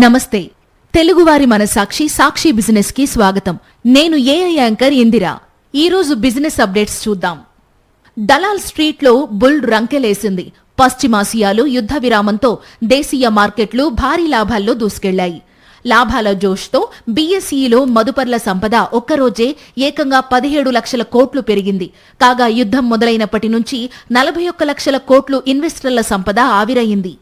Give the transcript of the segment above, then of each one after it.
నమస్తే. తెలుగువారి మనసాక్షి సాక్షి బిజినెస్ కి స్వాగతం. నేను ఏఐ యాంకర్ ఇందిరా. ఈరోజు బిజినెస్ అప్డేట్స్ చూద్దాం. దలాల్ స్ట్రీట్లో బుల్ రంకెలేసింది. పశ్చిమాసియాలో యుద్ధ విరామంతో దేశీయ మార్కెట్లు భారీ లాభాల్లో దూసుకెళ్లాయి. లాభాల జోష్తో బీఎస్ఈలో మదుపర్ల సంపద ఒక్కరోజే ఏకంగా 17 లక్షల కోట్లు పెరిగింది. కాగా యుద్ధం మొదలైనప్పటి నుంచి 41 లక్షల కోట్లు ఇన్వెస్టర్ల సంపద ఆవిరయింది.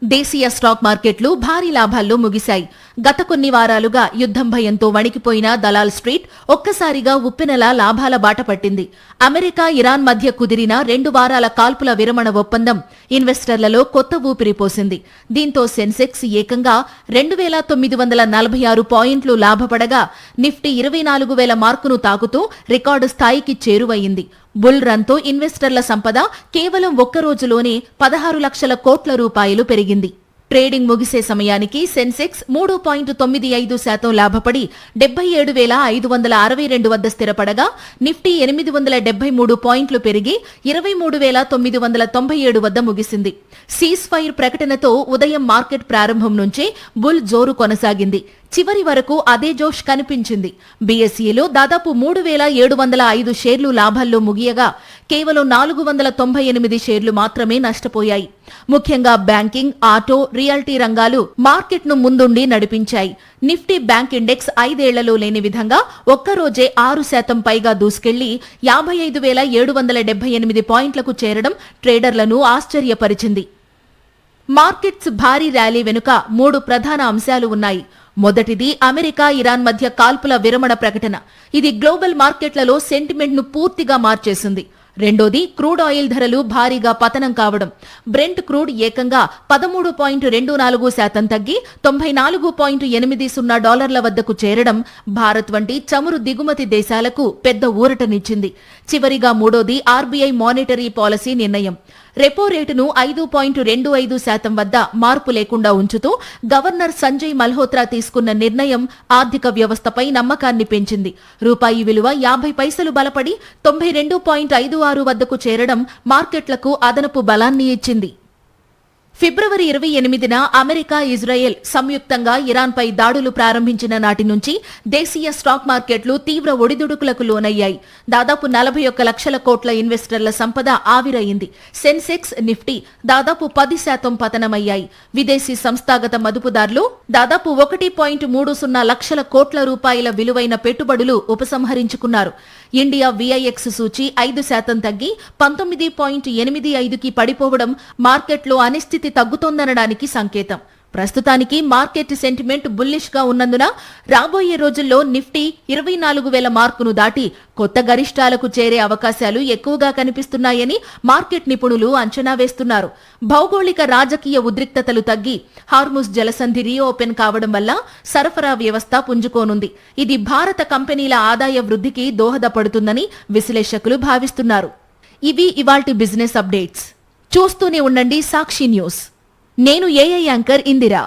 దేశీయ స్టాక్ మార్కెట్లు భారీ లాభాల్లో ముగిశాయి. గత కొన్ని వారాలుగా యుద్ధం భయంతో వణికిపోయిన దలాల్ స్ట్రీట్ ఒక్కసారిగా ఉప్పెనలా లాభాల బాట పట్టింది. అమెరికా, ఇరాన్ మధ్య కుదిరిన 2 వారాల కాల్పుల విరమణ ఒప్పందం ఇన్వెస్టర్లలో కొత్త ఊపిరి పోసింది. దీంతో సెన్సెక్స్ ఏకంగా 2946 పాయింట్లు లాభపడగా నిఫ్టీ 24,000 మార్కును తాకుతూ రికార్డు స్థాయికి చేరువయింది. బుల్ రన్తో ఇన్వెస్టర్ల సంపద కేవలం ఒక్క రోజులోనే 16 లక్షల కోట్ల రూపాయలు పెరిగింది. ట్రేడింగ్ ముగిసే సమయానికి సెన్సెక్స్ 3.95% లాభపడి 77,562 వద్ద స్థిరపడగా నిఫ్టీ 873 పాయింట్లు పెరిగి 23,997 వద్ద ముగిసింది. సీజ్ ఫైర్ ప్రకటనతో ఉదయం మార్కెట్ ప్రారంభం నుంచే బుల్ జోరు కొనసాగింది. చివరి వరకు అదే జోష్ కనిపించింది. బీఎస్ఈలో దాదాపు 3,705 షేర్లు లాభాల్లో ముగియగా కేవలం 498 షేర్లు మాత్రమే నష్టపోయాయి. ముఖ్యంగా బ్యాంకింగ్, ఆటో, రియాల్టీ రంగాలు మార్కెట్ను ముందుండి నడిపించాయి. నిఫ్టీ బ్యాంక్ ఇండెక్స్ 5 ఏళ్లలో లేని విధంగా ఒక్కరోజే 6% పైగా దూసుకెళ్లి 55,778 పాయింట్లకు చేరడం ట్రేడర్లను ఆశ్చర్యపరిచింది. మార్కెట్స్ భారీ ర్యాలీ వెనుక 3 ప్రధాన అంశాలు ఉన్నాయి. మొదటిది అమెరికా, ఇరాన్ మధ్య కాల్పుల విరమణ ప్రకటన. ఇది గ్లోబల్ మార్కెట్లలో సెంటిమెంట్ను పూర్తిగా మార్చేసింది. రెండోది క్రూడ్ ఆయిల్ ధరలు భారీగా పతనం కావడం. బ్రెంట్ క్రూడ్ ఏకంగా 13.24% తగ్గి $94.80 వద్దకు చేరడం భారత్ వంటి చమురు దిగుమతి దేశాలకు పెద్ద ఊరటనిచ్చింది. చివరిగా మూడోది ఆర్బీఐ మానిటరీ పాలసీ నిర్ణయం. రెపో రేటును 5.25% వద్ద మార్పు లేకుండా ఉంచుతూ గవర్నర్ సంజయ్ మల్హోత్రా తీసుకున్న నిర్ణయం ఆర్థిక వ్యవస్థపై నమ్మకాన్ని పెంచింది. రూపాయి విలువ 50 పైసలు బలపడి 92.56 వద్దకు చేరడం మార్కెట్లకు అదనపు బలాన్ని ఇచ్చింది. ఫిబ్రవరి 28న అమెరికా, ఇజ్రాయెల్ సంయుక్తంగా ఇరాన్పై దాడులు ప్రారంభించిన నాటి నుంచి దేశీయ స్టాక్ మార్కెట్లు తీవ్ర ఒడిదుడుకులకు లోనయ్యాయి. దాదాపు 41 లక్షల కోట్ల ఇన్వెస్టర్ల సంపద ఆవిరయింది. సెన్సెక్స్, నిఫ్టీ దాదాపు 10% పతనమయ్యాయి. విదేశీ సంస్థాగత మదుపుదారులు దాదాపు 1.30 లక్షల కోట్ల రూపాయల విలువైన పెట్టుబడులు ఉపసంహరించుకున్నారు. ఇండియా విఐఎక్స్ సూచీ 5% తగ్గి 19.85కి పడిపోవడం మార్కెట్లో అనిశ్చితి తగ్గుతోందనడానికి సంకేతం. ప్రస్తుతానికి మార్కెట్ సెంటిమెంట్ బుల్లిష్ గా ఉన్నందున రాబోయే రోజుల్లో నిఫ్టీ 24,000 మార్కును దాటి కొత్త గరిష్టాలకు చేరే అవకాశాలు ఎక్కువగా కనిపిస్తున్నాయని మార్కెట్ నిపుణులు అంచనా వేస్తున్నారు. భౌగోళిక రాజకీయ ఉద్రిక్తతలు తగ్గి హార్ముజ్ జలసంధి రీఓపెన్ కావడం వల్ల సరఫరా వ్యవస్థ పుంజుకోనుంది. ఇది భారత కంపెనీల ఆదాయ వృద్ధికి దోహదపడుతుందని విశ్లేషకులు భావిస్తున్నారు. ఇవి ఇవాల్టి బిజినెస్ అప్డేట్స్. చూస్తూనే ఉండండి సాక్షి న్యూస్. నేను ఏఐ యాంకర్ ఇందిరా.